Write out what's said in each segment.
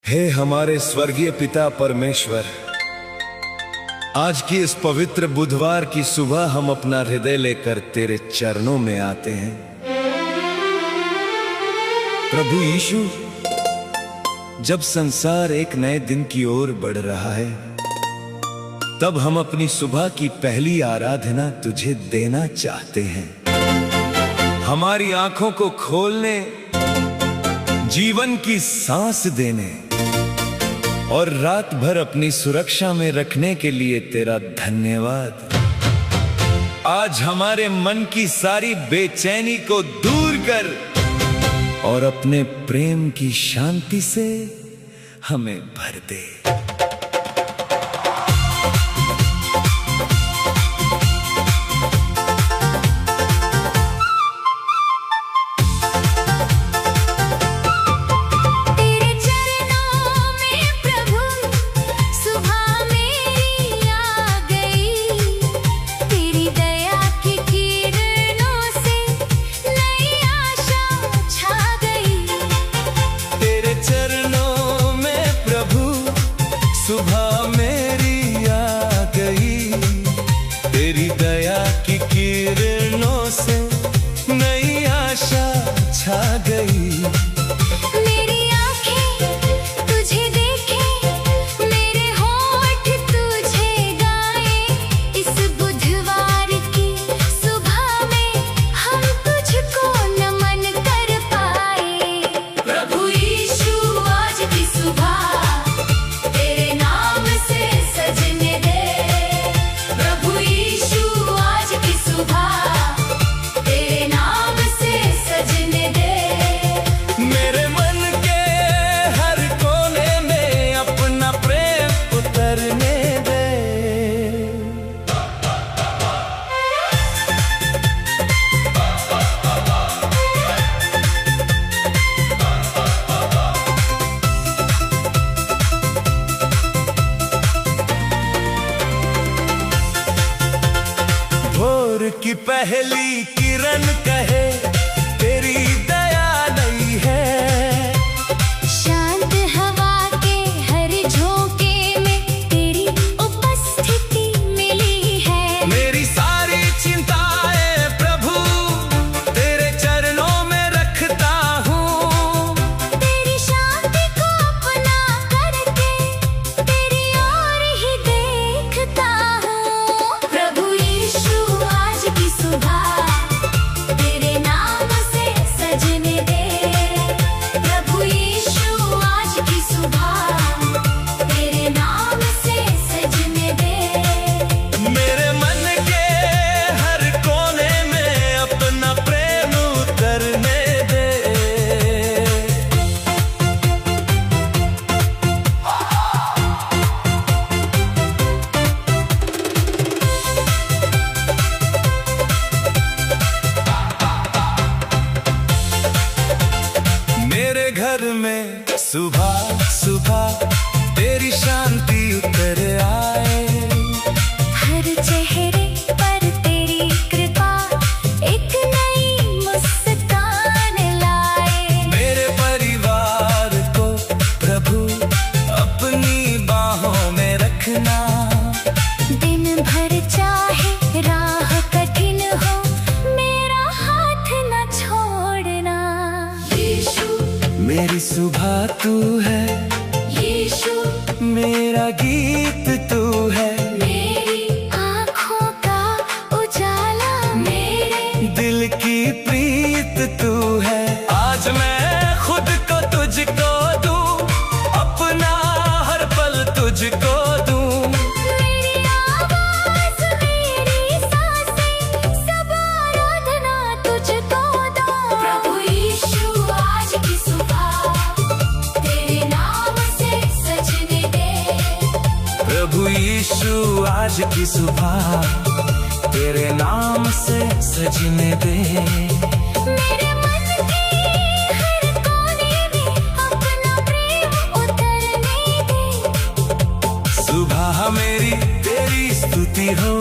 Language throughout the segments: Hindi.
हे हमारे स्वर्गीय पिता परमेश्वर, आज की इस पवित्र बुधवार की सुबह हम अपना हृदय लेकर तेरे चरणों में आते हैं। प्रभु यीशु, जब संसार एक नए दिन की ओर बढ़ रहा है, तब हम अपनी सुबह की पहली आराधना तुझे देना चाहते हैं। हमारी आंखों को खोलने, जीवन की सांस देने और रात भर अपनी सुरक्षा में रखने के लिए तेरा धन्यवाद। आज हमारे मन की सारी बेचैनी को दूर कर और अपने प्रेम की शांति से हमें भर दे। सुबह मेरी आ गई, तेरी दया की किरणों से नई आशा छा गई। मेरी आंखें तुझे देखें, मेरे होंठ तुझे गाएं। इस बुधवार की सुबह में हम तुझको नमन कर पाए। प्रभु यीशु, आज की सुबह भोर की पहली किरण कहे, तेरी दया नई है। शांत हवा के हर झोंके में तेरी उपस्थिति मिली है। मेरी सारी चिंताएं प्रभु तेरे चरणों में रखता हूँ। तेरी शांति को अपना करके तेरी ओर ही देखता हूँ। प्रभु यीशु, आज की सुबह तेरे नाम से सजने दे। प्रभु यीशु, आज की सुबह तेरे नाम से सजने दे। मेरे मन के हर कोने में अपना प्रेम उतरने दे। मेरे घर में सुबह सुबह तेरी शांति उतर आए। हर चेहरे पर तेरी कृपा एक नई मुस्कान लाए। मेरे परिवार को प्रभु अपनी बाहों में रखना। दिन भर चाहे राह कठिन हो, मेरा हाथ न छोड़ना। यीशु, मेरी सुबह तू है, यीशु मेरा गीत तू है। मेरी आँखों का उजाला, मेरे दिल की प्रीत तू है। आज मैं खुद को तुझको दूं, अपना हर पल तुझको दूं। मेरी आवाज़, मेरी सांसें, सब आराधना तुझको दो। प्रभु यीशु, आज की सुबह तेरे नाम से सजने दे। प्रभु यीशु, आज की सुबह तेरे नाम से सजने दे। मेरे मन के हर कोने में अपना प्रेम उतरने दे। सुबह मेरी तेरी स्तुति हो,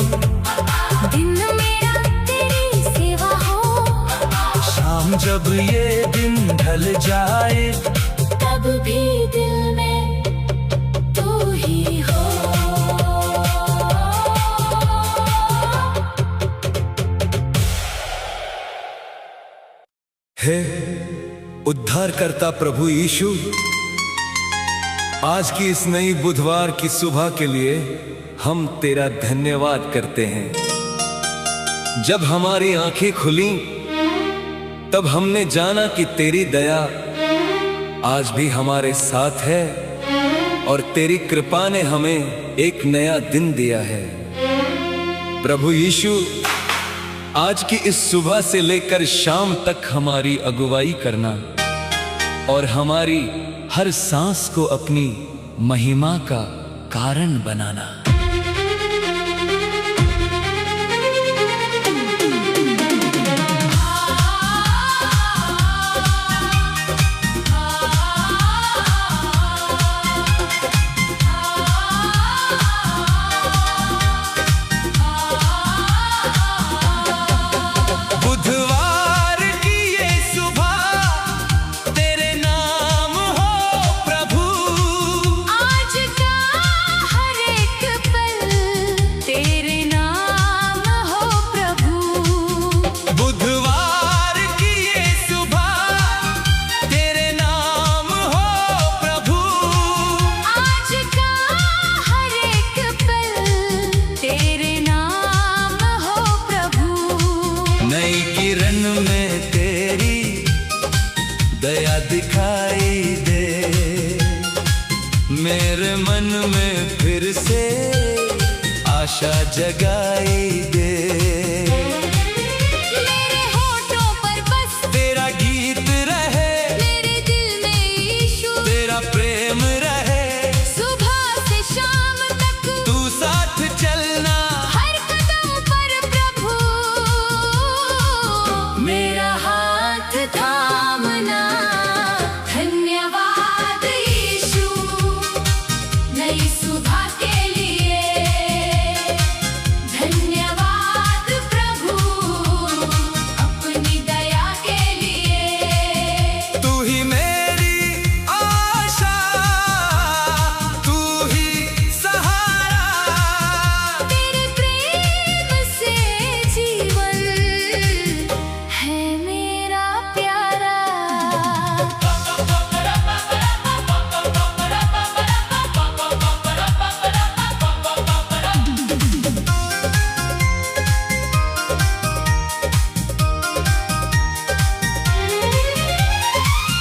दिन मेरा तेरी सेवा हो। शाम जब ये दिन ढल जाए, तब भी दिल में करता प्रभु यीशु, आज की इस नई बुधवार की सुबह के लिए हम तेरा धन्यवाद करते हैं। जब हमारी आंखें खुली तब हमने जाना कि तेरी दया आज भी हमारे साथ है और तेरी कृपा ने हमें एक नया दिन दिया है। प्रभु यीशु, आज की इस सुबह से लेकर शाम तक हमारी अगुवाई करना और हमारी हर सांस को अपनी महिमा का कारण बनाना। नई किरण में तेरी दया दिखाई दे, मेरे मन में फिर से आशा जगाई दे। मेरे होठों पर बस तेरा गीत रहे, मेरे दिल में यीशु तेरा प्रेम रहे, सुबह से शाम तक तू साथ चलना हर कदम पर प्रभु, मेरा हाथ थामना। धन्यवाद यीशु नई सुबह के लिए, धन्यवाद प्रभु अपनी दया के लिए। तू ही मेरी आशा, तू ही सहारा, तेरे प्रेम से जीवन है मेरा प्यारा।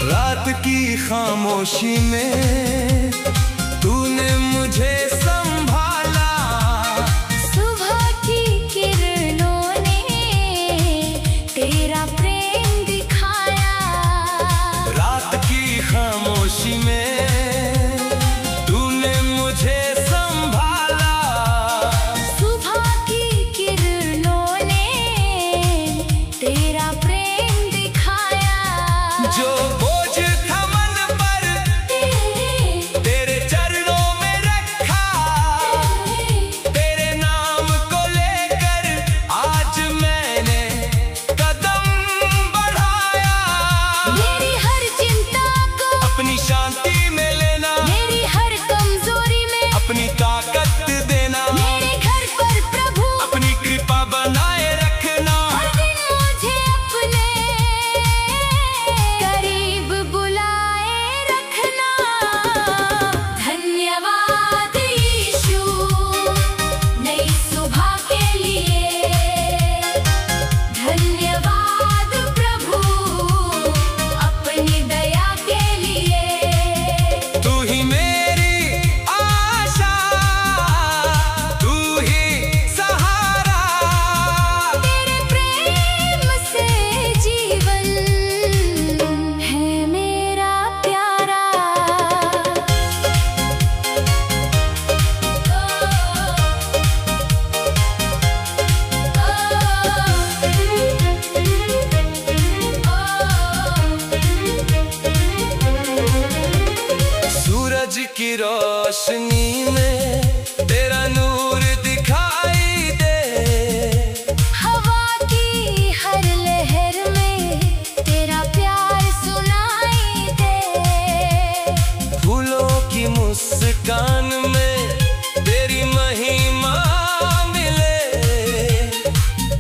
रात की खामोशी में तूने मुझे संभाला, सुबह की किरणों ने तेरा प्रेम दिखाया। रात की खामोशी में तूने मुझे संभाला, सुबह की किरणों ने तेरा प्रेम दिखाया। जो बोझ था मन पर तेरे चरणों में रखा, तेरे नाम को लेकर आज मैंने कदम बढ़ाया। मेरी हर चिंता को अपनी शांति में लेना, मेरी हर कमजोरी में अपनी ताकत देना, मेरे घर पर प्रभु अपनी कृपा बनाए रखना। हर दिन मुझे अपने करीब बुलाए रखना। धन्यवाद यीशु नई सुबह के लिए, धन्यवाद प्रभु अपनी दया के लिए। तू ही मेरी आशा, तू ही सहारा, तेरे प्रेम से जीवन है मेरा प्यारा। सूरज की रोशनी में तेरा नूर दिखाई दे, हवा की हर लहर में तेरा प्यार सुनाई दे। फूलों की मुस्कान में तेरी महिमा मिले,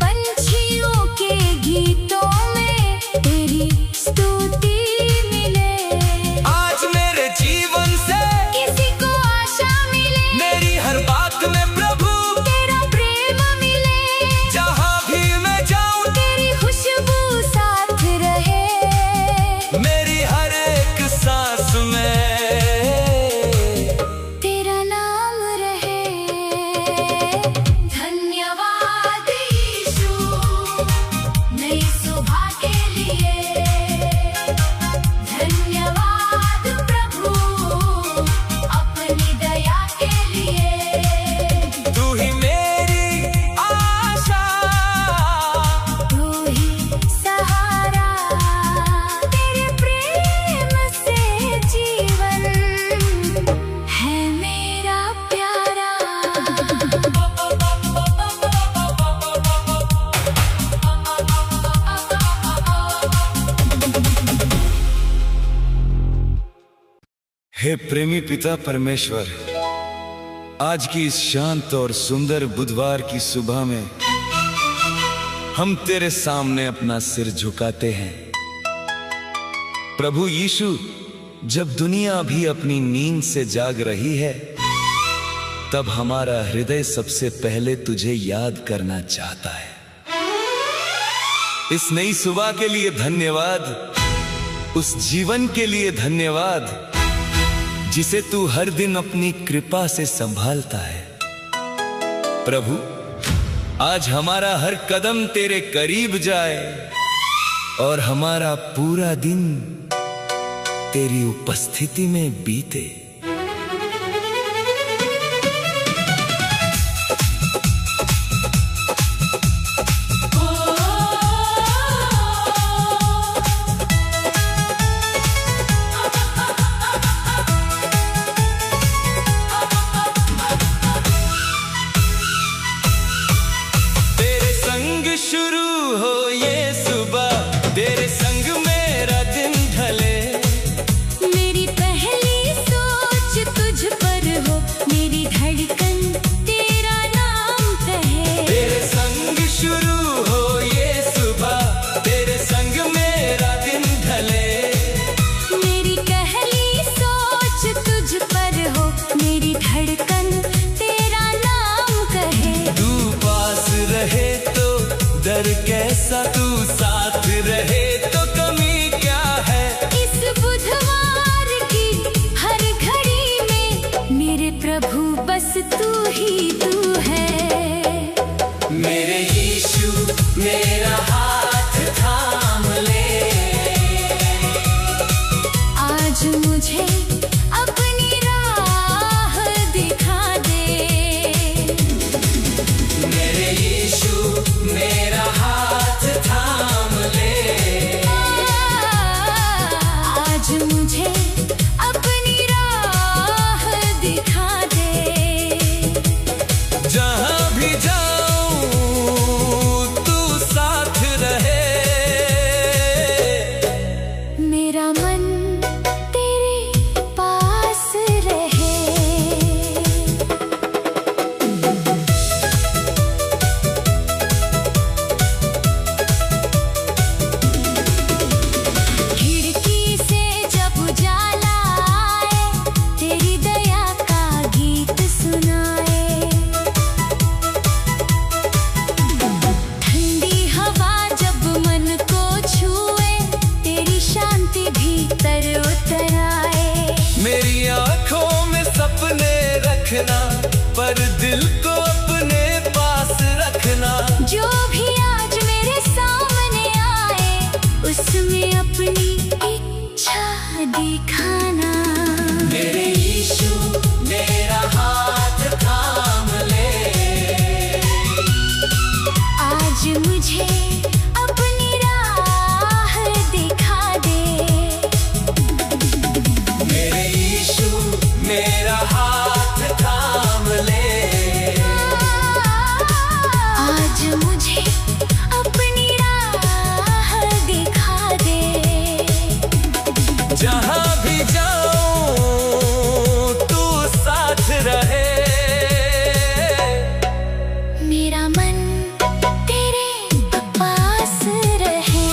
पंछियों के गीतों में तेरी स्तुति मिले। हे प्रेमी पिता परमेश्वर, आज की इस शांत और सुंदर बुधवार की सुबह में हम तेरे सामने अपना सिर झुकाते हैं। प्रभु यीशु, जब दुनिया भी अपनी नींद से जाग रही है, तब हमारा हृदय सबसे पहले तुझे याद करना चाहता है। इस नई सुबह के लिए धन्यवाद, उस जीवन के लिए धन्यवाद जिसे तू हर दिन अपनी कृपा से संभालता है। प्रभु, आज हमारा हर कदम तेरे करीब जाए और हमारा पूरा दिन तेरी उपस्थिति में बीते। शुरू हो ये सुबह, तेरे संग मेरा दिन ढले। मेरी पहली सोच तुझ पर हो, मेरी धड़कन तेरा नाम कहे। तेरे संग शुरू हो ये सुबह, तेरे संग मेरा दिन ढले। मेरी पहली सोच तुझ पर हो, मेरी धड़कन तेरा नाम कहे। तू पास रहे तो डर कैसा, तू साथ रहे तो कमी क्या है। इस बुधवार की हर घड़ी में मेरे प्रभु बस तू ही तू है। मेरे यीशु मेरा हाथ थाम ले, आज मुझे अपनी राह दिखा दे। मेरे यीशु मेरा हाथ थाम ले, आज मुझे अपनी राह दिखा दे। जहां भी जाऊं तू साथ रहे। मेरा मन तेरे पास रहे। खिड़की से जब उजाला आए, तेरी दया का गीत सुनाए। ठंडी हवा जब मन को छुए, तेरी शांति भीतर उतर आए। मेरी आंखों में सपने रखना, पर दिल को अपने पास रखना। जो भी आज मेरे सामने आए, उसमें अपनी इच्छा दिखाना। मेरे यीशु मेरा हाथ थाम ले, आज मुझे अपनी राह दिखा दे। मेरे यीशु मेरा हाथ थाम ले, आज मुझे अपनी राह दिखा दे। जहां भी जाऊं तू साथ रहे। मेरा मन तेरे पास रहे।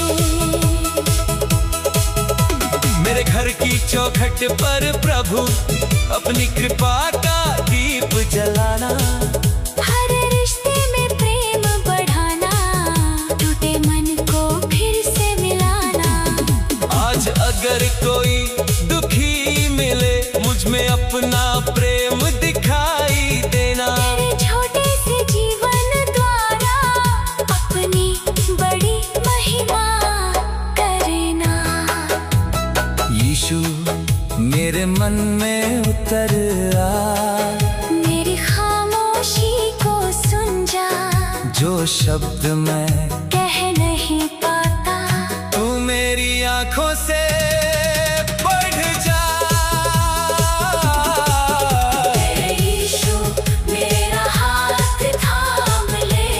मेरे घर की चौखट पर प्रभु अपनी कृपा का दीप जलाना। हर रिश्ते में प्रेम बढ़ाना, टूटे मन को फिर से मिलाना। आज अगर कोई दुखी मिले, मुझ में अपना प्रेम दिखाई देना। तेरे छोटे से जीवन द्वारा अपनी बड़ी महिमा करना। यीशु मेरे मन में उतर आ, मेरी खामोशी को सुन जा। जो शब्द मैं कह नहीं पाता, तू मेरी आंखों से पढ़ जा। मेरे यीशु मेरा हाथ थाम ले,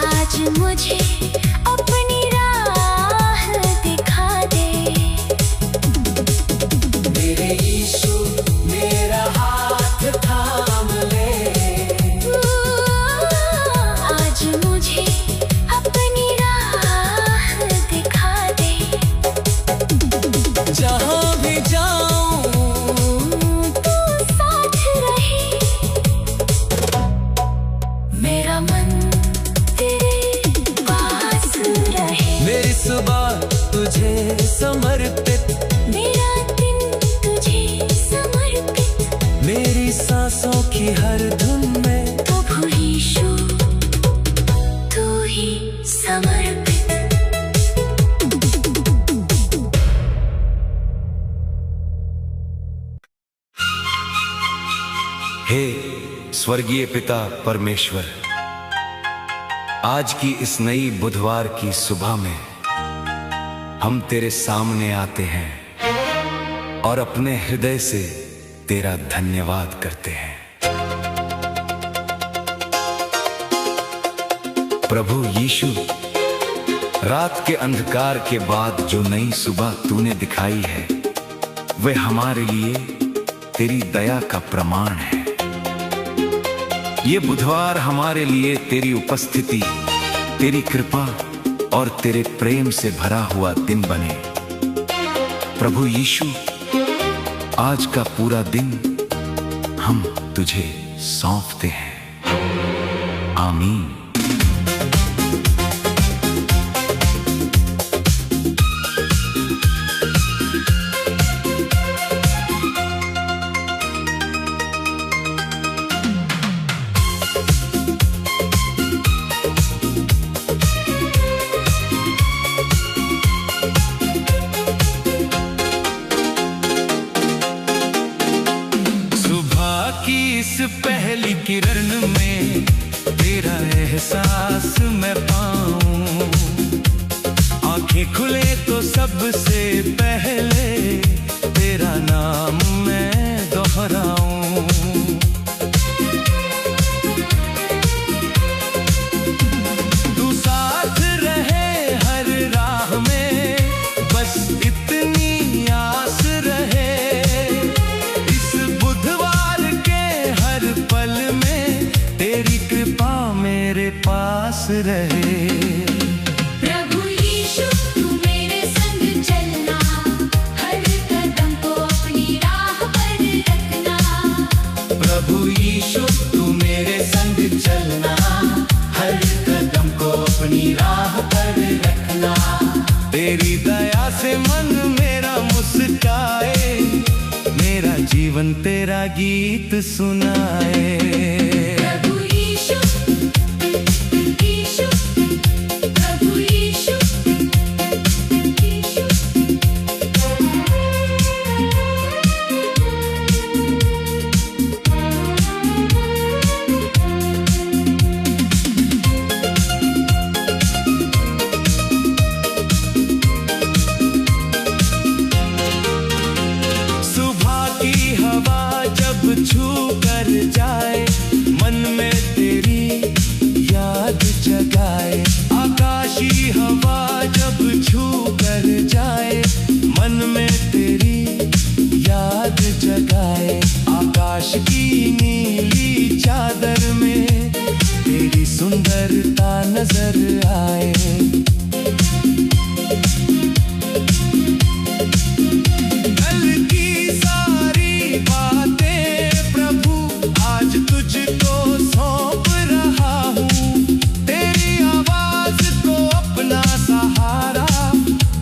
आज मुझे अपनी राह दिखा दे। की हर धुन में प्रभु यीशु तू ही समर्पित। हे स्वर्गीय पिता परमेश्वर, आज की इस नई बुधवार की सुबह में हम तेरे सामने आते हैं और अपने हृदय से तेरा धन्यवाद करते हैं। प्रभु यीशु, रात के अंधकार के बाद जो नई सुबह तूने दिखाई है वे हमारे लिए तेरी दया का प्रमाण है। ये बुधवार हमारे लिए तेरी उपस्थिति, तेरी कृपा और तेरे प्रेम से भरा हुआ दिन बने। प्रभु यीशु, आज का पूरा दिन हम तुझे सौंपते हैं। आमीन। इस पहली किरण में तेरा एहसास मैं पाऊं, आंखें खुले तो सबसे पहले तेरा नाम मैं दोहराऊं। तू साथ रहे हर राह में, बस इतनी आस रहे। पास रहे। प्रभु यीशु तू मेरे संग चलना, हर कदम को अपनी राह पर रखना। प्रभु यीशु तू मेरे संग चलना, हर कदम को अपनी राह पर रखना। तेरी दया से मन मेरा मुस्काए, मेरा जीवन तेरा गीत सुनाए। छू कर जाए, मन में तेरी याद जगाए। आकाशी हवा जब छू कर जाए, मन में तेरी याद जगाए। आकाश की नीली चादर में तेरी सुंदरता नजर आए।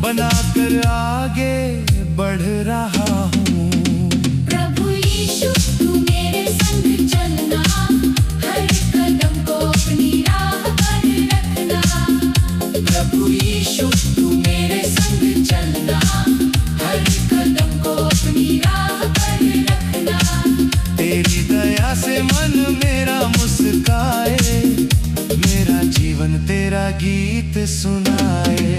बनाकर आगे बढ़ रहा हूँ। प्रभु यीशु तू मेरे संग चलना, हर कदम को अपनी राह पर रखना। प्रभु यीशु तू मेरे संग चलना, हर कदम को अपनी राह पर रखना। तेरी दया से मन मेरा मुस्काए, मेरा जीवन तेरा गीत सुनाए।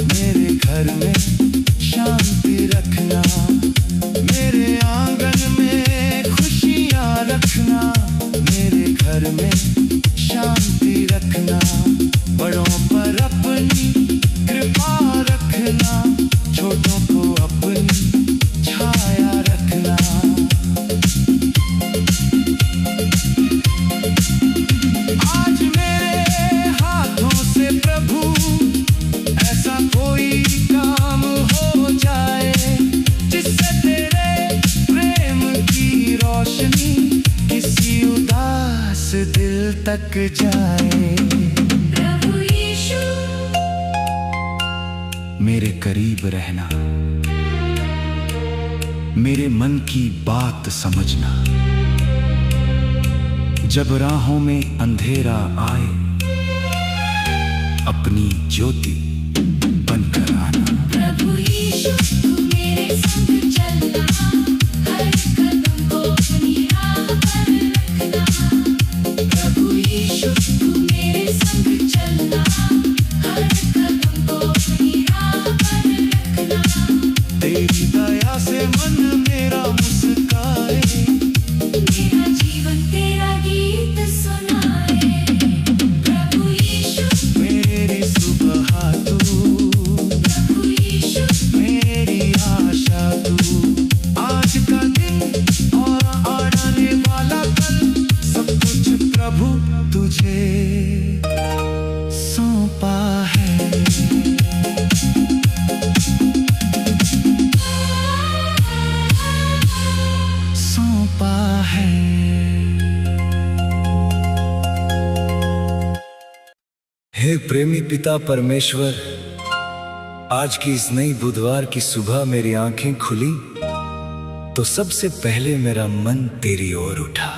मेरे घर में शांति रखना, मेरे आंगन में खुशियां रखना। मेरे घर में शांति रखना, बड़ों पर अपनी कृपा रखना, छोटों को अपनी छाया रखना। आज मेरे हाथों से दिल तक जाए। प्रभु यीशु मेरे करीब रहना, मेरे मन की बात समझना। जब राहों में अंधेरा आए, अपनी ज्योति बनकर आना। प्रभु यीशु तू मेरे संग चलना, हर कदम को अपनी राह पर रखना। प्रभु यीशु तू मेरे संग चलना, हर कदम को अपनी राह पर रखना। तेरी दया से मन मेरा मुस्काए, मेरा जीवन तेरा गीत सुनाए। प्रभु यीशु मेरी सुबह तू, प्रभु यीशु मेरी आशा तू। आज का दिन और आने वाला कल, सब कुछ प्रभु तुझे सौंपा है। सौंपा है। हे प्रेमी पिता परमेश्वर, आज की इस नई बुधवार की सुबह मेरी आंखें खुली तो सबसे पहले मेरा मन तेरी ओर उठा।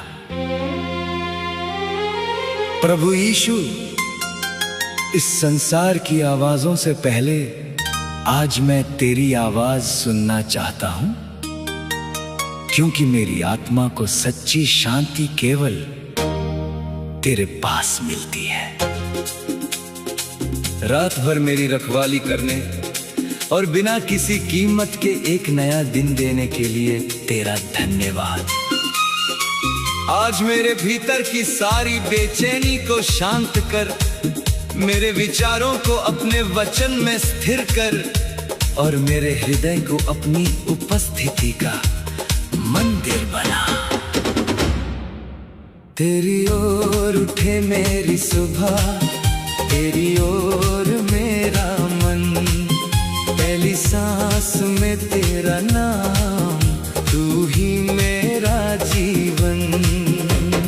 प्रभु यीशु, इस संसार की आवाजों से पहले आज मैं तेरी आवाज सुनना चाहता हूं, क्योंकि मेरी आत्मा को सच्ची शांति केवल तेरे पास मिलती है। रात भर मेरी रखवाली करने और बिना किसी कीमत के एक नया दिन देने के लिए तेरा धन्यवाद। आज मेरे भीतर की सारी बेचैनी को शांत कर, मेरे विचारों को अपने वचन में स्थिर कर और मेरे हृदय को अपनी उपस्थिति का मंदिर बना। तेरी ओर उठे मेरी सुबह, तेरी ओर मेरा मन। पहली सांस में तेरा नाम, तू ही मेरा जीवन।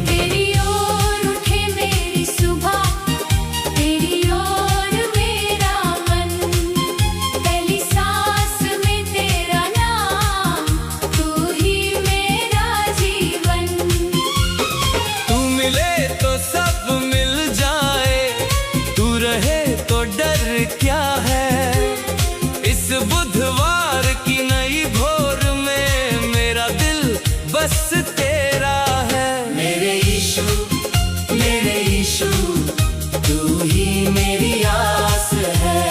तेरी ओर उठे मेरी सुबह, तेरी ओर मेरा मन। पहली सांस में तेरा नाम, तू ही मेरा जीवन। तू मिले तो सब मिल जाए, तू रहे तो डर क्या है। इस बुधवार की नई भोर में मेरा दिल बस तेरा है। मेरे यीशु, तू ही मेरी आस है।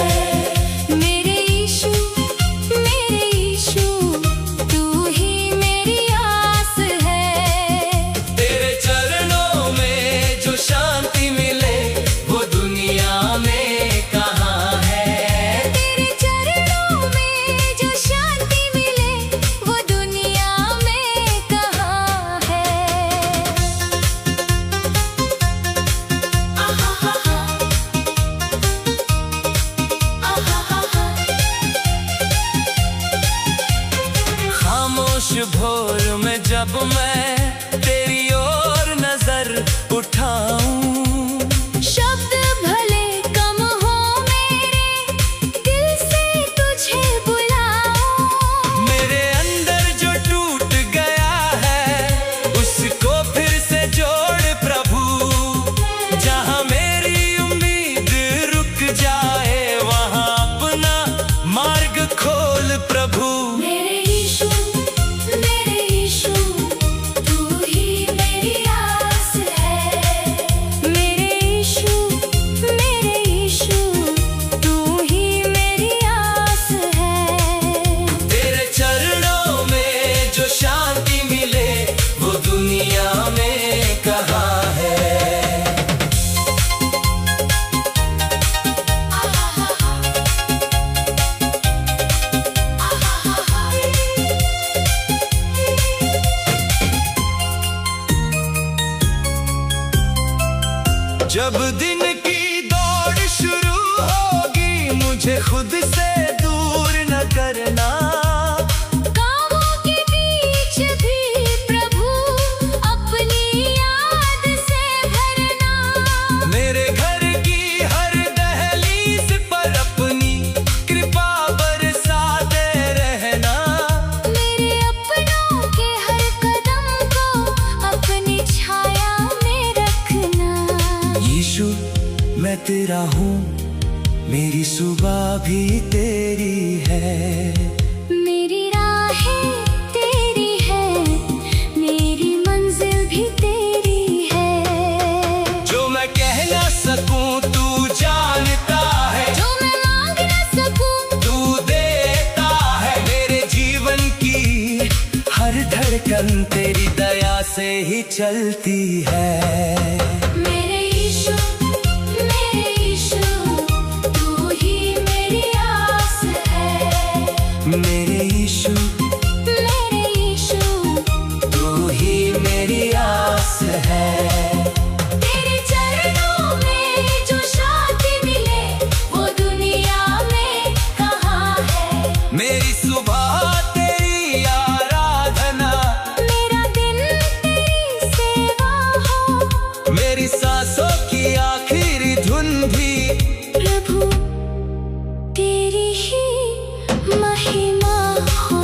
मेरे यीशु, तू ही मेरी आस है। तेरे चरणों में जो शांति मिले, वो दुनिया में कहाँ है। तेरे चरणों में जो शांति मिले, वो दुनिया में कहाँ है। खामोश भोर में जब मैं तेरी ओर नजर उठाऊं, शब्द भले कम हो मेरे, दिल से तुझे बुलाऊं। मेरे अंदर जो टूट गया है, उसको फिर से जोड़ प्रभु। जहां मेरी उम्मीद रुक जाए, वहां अपना मार्ग खोल प्रभु। मेरे यीशु, तू ही मेरी आस है। मेरे यीशु, तू ही मेरी आस है। तेरे चरणों में जो शांति मिले, वो दुनिया में कहाँ है। जब दिन की दौड़ शुरू होगी, मुझे खुद से दूर न करना। कामों के बीच भी प्रभु अपनी याद से मैं तेरा हूँ, मेरी सुबह भी तेरी है। मेरी राहें तेरी है, मेरी मंजिल भी तेरी है। जो मैं कह ना सकूं तू जानता है, जो मैं मांग न सकूं तू देता है। मेरे जीवन की हर धड़कन तेरी दया से ही चलती है। मेरे यीशु, तू ही मेरी आस है। मेरे यीशु, तू ही मेरी आस है। तेरे चरणों में जो शांति मिले, वो दुनिया में कहाँ है। मेरी सुबह तेरी आराधना, मेरा दिन तेरी सेवा हो। मेरी सांसों की आखिरी धुन भी प्रभु तेरी ही महिमा हो।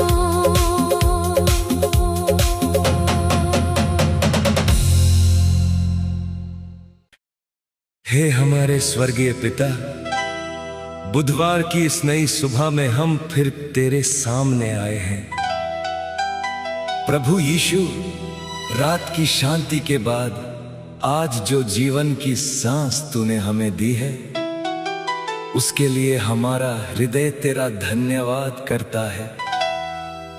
हे हमारे स्वर्गीय पिता, बुधवार की इस नई सुबह में हम फिर तेरे सामने आए हैं। प्रभु यीशु, रात की शांति के बाद आज जो जीवन की सांस तूने हमें दी है, उसके लिए हमारा हृदय तेरा धन्यवाद करता है।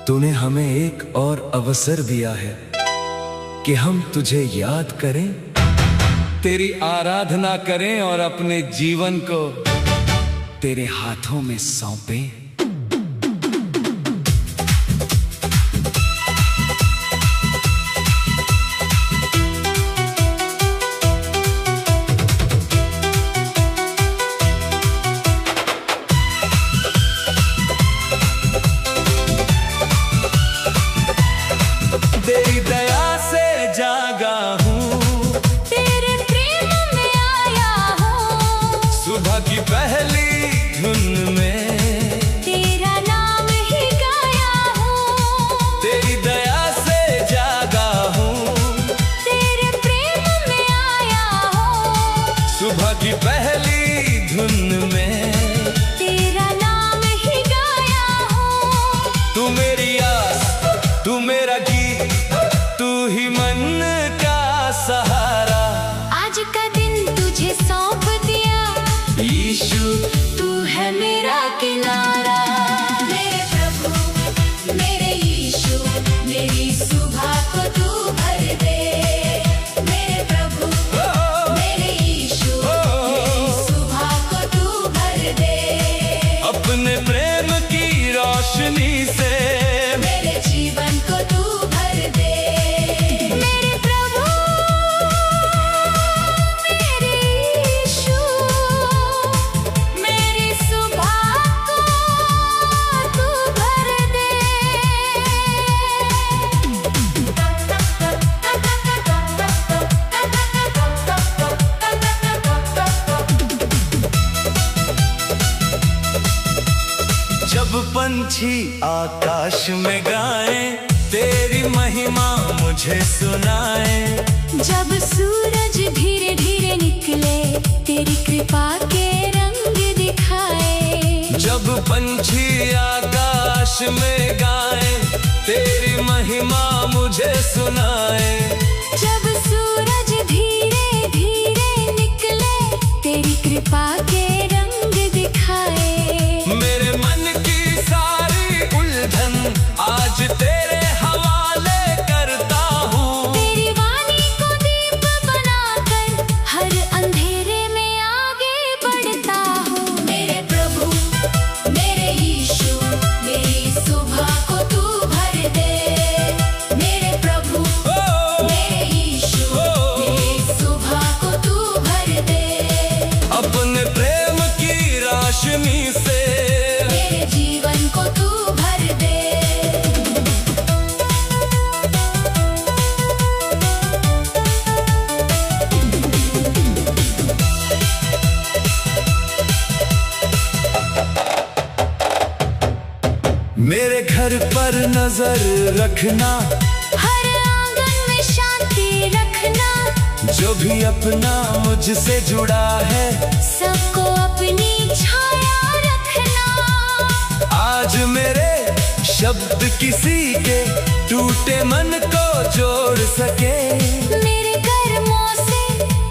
तूने हमें एक और अवसर दिया है कि हम तुझे याद करें, तेरी आराधना करें और अपने जीवन को तेरे हाथों में सौंपें। तेरी दया से जागा हूँ, तेरे प्रेम में आया हूँ। सुबह की पहली धुन में तेरा नाम ही गाया हूँ। तेरी दया से जागा हूँ। तेरे प्रेम में आया हूँ। सुबह की पहली धुन में तेरा नाम ही गाया हूँ। तू मेरी आस, तू मेरा गीत, तू ही मन का सहारा। आज का दिन तुझे सौंप दिया, यीशु, तू है मेरा किनारा। मेरे प्रभु, मेरे यीशु, मेरी सुबह को तू भर दे। मेरे प्रभु, मेरे यीशु, मेरी सुबह को तू भर दे। अपने प्रेम की रोशनी से मेरे जीवन को तू भर दे। मेरे प्रभु, मेरे यीशु, मेरी सुबह को तू भर दे। जब पंछी आकाश में गाएं, तेरी महिमा मुझे सुनाएं। जब सूरज धीरे धीरे निकले, तेरी कृपा के रंग दिखाए। जब पंछी आकाश में गाएं, तेरी महिमा मुझे सुनाएं। जब सूरज धीरे धीरे निकले, तेरी कृपा के रंग दिखाए। मेरे मन की सारी उलझन आज तेरे हवाले करता हूँ। तेरी वाणी को दीप बनाकर हर अंधेरे में आगे बढ़ता हूँ। मेरे प्रभु, मेरे यीशु, मेरी सुबह को तू भर दे। मेरे प्रभु, मेरे यीशु, मेरी सुबह को तू भर दे। अपने प्रेम की रोशनी से मेरे जीवन को तू भर दे। मेरे घर पर नजर रखना, हर आंगन में शांति रखना। जो भी अपना मुझसे जुड़ा है, सबको अपनी छाया रखना। आज मेरे शब्द किसी के टूटे मन को जोड़ सके। मेरे कर्मों से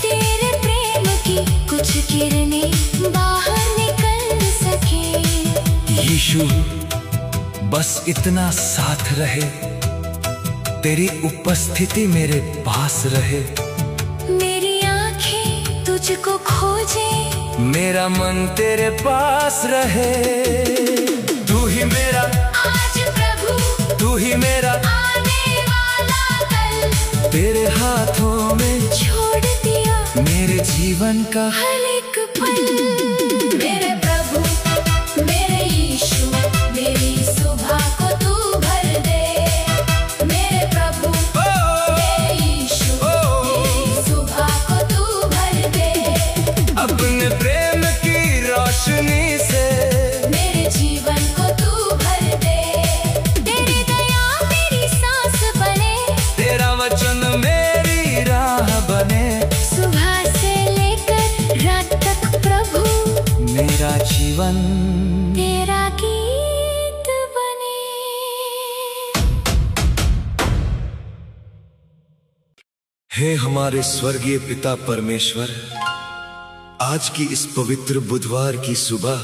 तेरे प्रेम की कुछ किरणें बाहर निकल सके। यीशु बस इतना साथ रहे, तेरी उपस्थिति मेरे पास रहे। मेरी आंखें तुझको खोजे, मेरा मन तेरे पास रहे। तू ही मेरा आज प्रभु, तू ही मेरा आने वाला कल। तेरे हाथों में छोड़ दिया मेरे जीवन का हर एक पल। मेरे प्रभु, मेरे यीशु, मेरी सुबह को तू भर दे। मेरे प्रभु, मेरे यीशु, मेरी सुबह को तू भर दे। अपने प्रेम की रोशनी से मेरे जीवन को तू भर दे। तेरी दया मेरी सांस बने, तेरा वचन मेरी राह बने। सुबह से लेकर रात तक प्रभु, मेरा जीवन तेरा गीत बने। हे हमारे स्वर्गीय पिता परमेश्वर, आज की इस पवित्र बुधवार की सुबह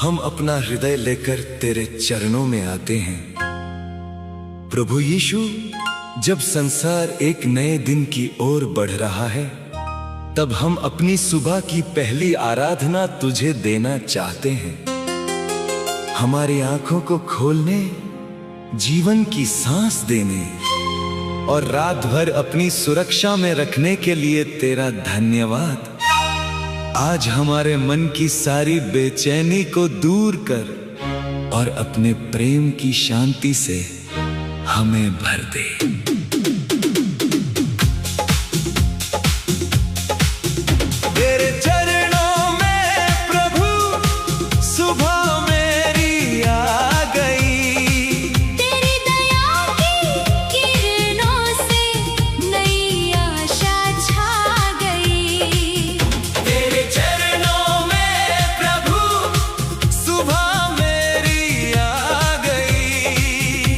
हम अपना हृदय लेकर तेरे चरणों में आते हैं। प्रभु यीशु, जब संसार एक नए दिन की ओर बढ़ रहा है, तब हम अपनी सुबह की पहली आराधना तुझे देना चाहते हैं। हमारी आंखों को खोलने, जीवन की सांस देने और रात भर अपनी सुरक्षा में रखने के लिए तेरा धन्यवाद। आज हमारे मन की सारी बेचैनी को दूर कर और अपने प्रेम की शांति से हमें भर दे। तेरे चरणों में प्रभु सुबह मेरी आ गई। तेरी दया की किरणों से नई आशा छा गई। तेरे चरणों में प्रभु सुबह मेरी आ गई।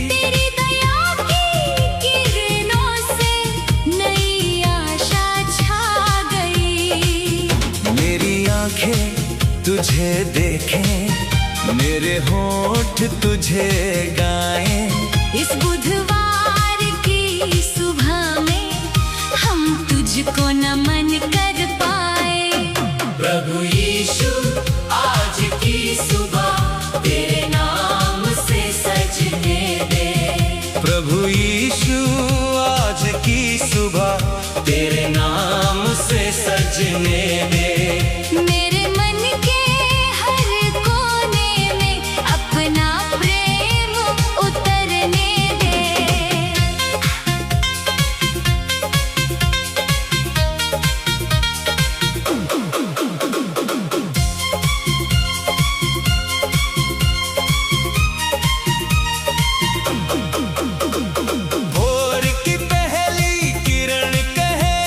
तेरी दया की किरणों से नई आशा छा गई। मेरी आंखें तुझे देखें, मेरे होंठ तुझे गाएं। इस बुधवार की सुबह में हम तुझको नमन कर पाए। प्रभु यीशु, आज की सुबह तेरे नाम से सजने दे। प्रभु यीशु, आज की सुबह तेरे नाम से सजने दे। मेरे मन के हर कोने में अपना प्रेम उतरने दे। भोर की पहली किरण कहे,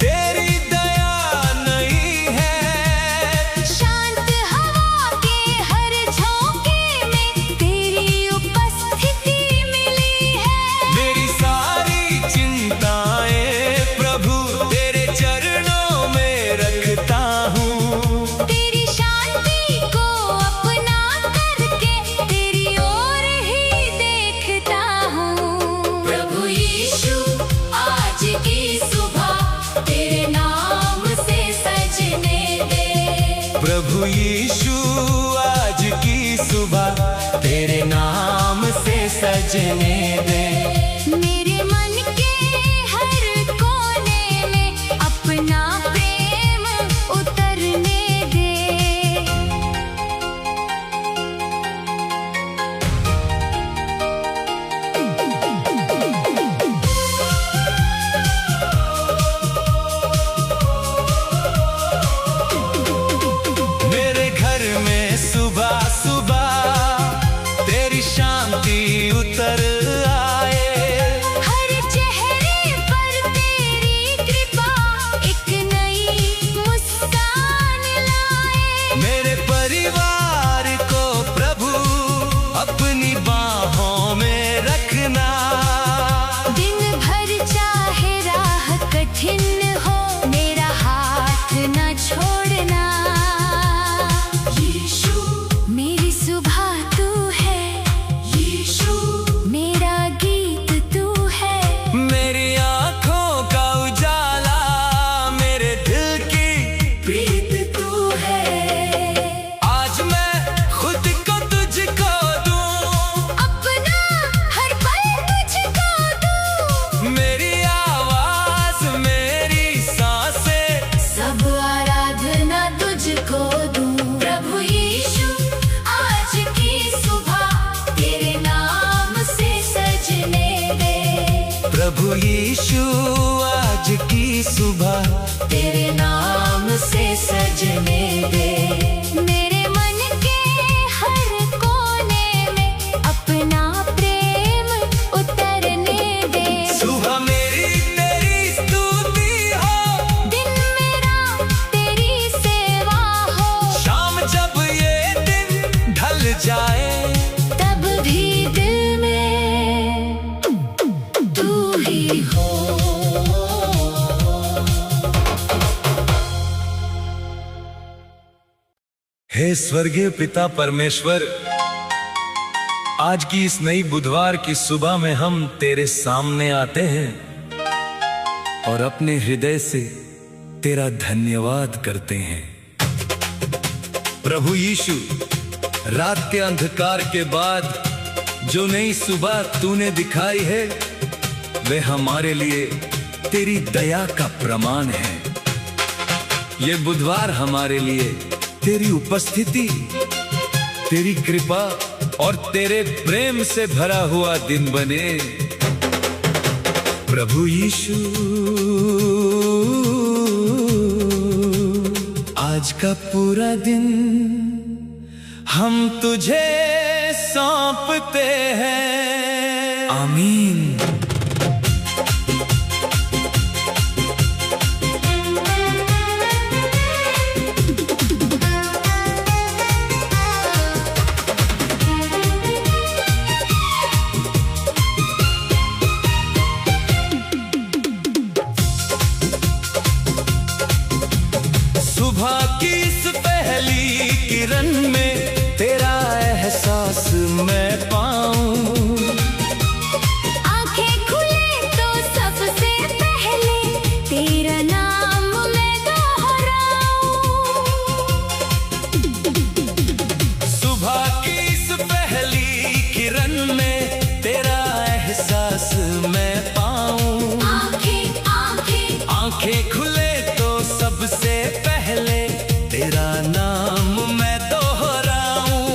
तेरी दया नहीं है। शांत हवा के हर झोंके में तेरी उपस्थिति मिली है। मेरी सारी चिंताएं प्रभु तेरे चरणों में रखता हूँ। तेरी शांति को अपना करके तेरी ओर ही देखता हूँ। प्रभु यीशु, आज की सुबह तेरे नाम से सजने दे। प्रभु यीशु, आज की सुबह तेरे नाम से सजने दे। मेरे मन के हर कोने में अपना प्रेम उतरने दे। मेरे घर में सुबह सुबह तेरी शांति उतर सुबह तेरे नाम से सजने दे। मेरे मन के हर कोने में अपना प्रेम उतरने दे। सुबह मेरी तेरी स्तुति हो, दिन मेरा तेरी सेवा हो। शाम जब ये दिन ढल जाए, तब भी दिल में तू ही हो। हे स्वर्गीय पिता परमेश्वर, आज की इस नई बुधवार की सुबह में हम तेरे सामने आते हैं और अपने हृदय से तेरा धन्यवाद करते हैं। प्रभु यीशु, रात के अंधकार के बाद जो नई सुबह तूने दिखाई है, वे हमारे लिए तेरी दया का प्रमाण है। ये बुधवार हमारे लिए तेरी उपस्थिति, तेरी कृपा और तेरे प्रेम से भरा हुआ दिन बने। प्रभु यीशु, आज का पूरा दिन हम तुझे सौंपते हैं। आमीन। सुबह की इस पहली किरण में तेरा एहसास मैं पाऊं। आंखें खुले तो सबसे पहले तेरा नाम मैं दोहराऊं। सुबह की इस पहली किरण में तेरा एहसास मैं पाऊं। आंखें खुले तो सबसे पहले तेरा नाम मैं दोहराऊं।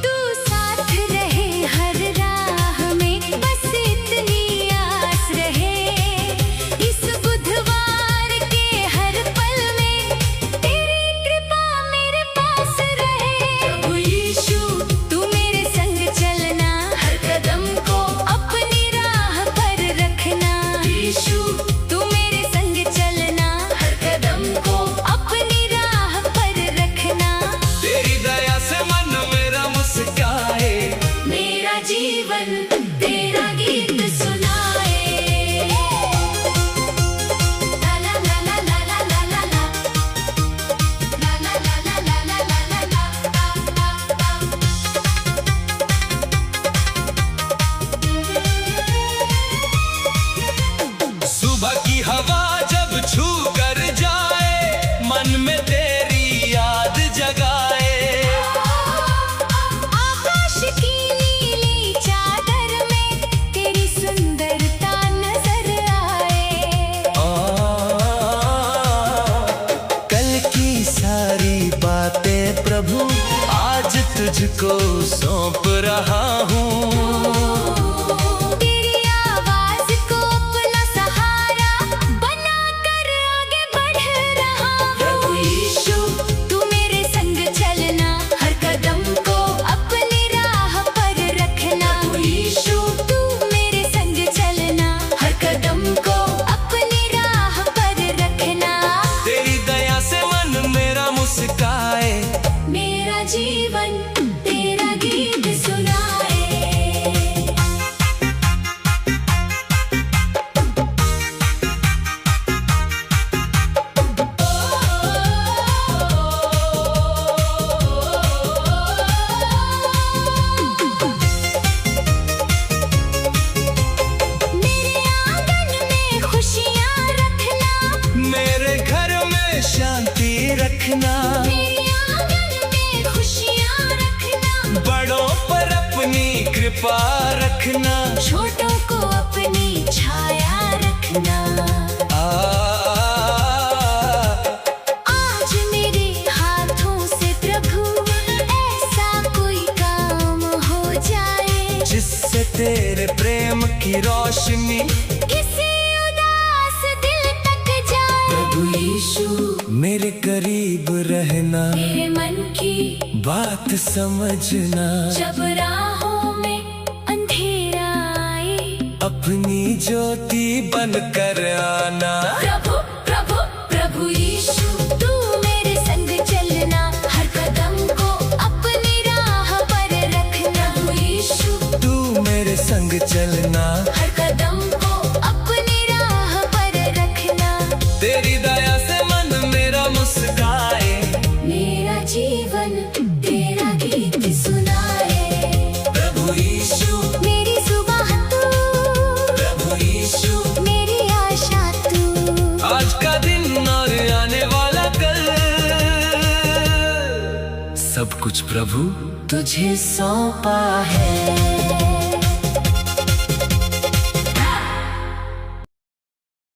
तू साथ रहे हर राह में, बस इतनी आस रहे। इस बुधवार के हर पल में तेरी कृपा मेरे पास रहे। प्रभु यीशु, तू मेरे संग चलना, हर कदम को अपनी राह पर रखना। यीशु, तू मेरे संग चलना, हर कदम को अपनी राह पर रखना। तेरी दया से मन मेरा मुस्काए, मेरा जीवन तेरा गीत सुनाए। ला ला ला ला ला ला ला ला ला। ला ला ला ला ला ला ला ला। सुबह की हवा जब छू कर जाए, मन में तेरी याद जगाए। आकाश की नीली चादर में तेरी सुंदरता नजर आए। कल की सारी बातें प्रभु आज तुझको सौंप रहा हूँ। तेरी आवाज को अपना सहारा बनाकर आगे बढ़ रहा हूँ। प्रभु यीशु, तू मेरे संग चलना, हर कदम को अपनी राह पर रखना। प्रभु यीशु, तू मेरे संग चलना, हर कदम को अपनी राह पर रखना। तेरी दया से मन मेरा मुस्काए, मेरा जीवन तेरा गीत सुनाए। मेरे आंगन में खुशियाँ रखना, मेरे घर में शांति रखना। मेरे आंगन में खुशियाँ रखना। बड़ों पर अपनी कृपा रखना। छोटों को अपनी छाया रखना। आज मेरे हाथों से प्रभु ऐसा कोई काम हो जाए, जिससे तेरे प्रेम की रोशनी किसी उदास दिल रहना, मेरे मन की बात समझना। जब राहों में अंधेरा आए, अपनी ज्योति बनकर आना। प्रभु प्रभु प्रभु यीशु, तू मेरे संग चलना, हर कदम को अपनी राह पर रखना। प्रभु यीशु, तू मेरे संग चलना, हर कदम को अपनी राह पर रखना। तेरी दया से मन मेरा मुस्काए, मेरा जीवन तेरा गीत सुनाए। प्रभु यीशु, मेरी सुबह तू, प्रभु यीशु, मेरी आशा तू। आज का दिन और आने वाला कल, सब कुछ प्रभु तुझे सौंपा है।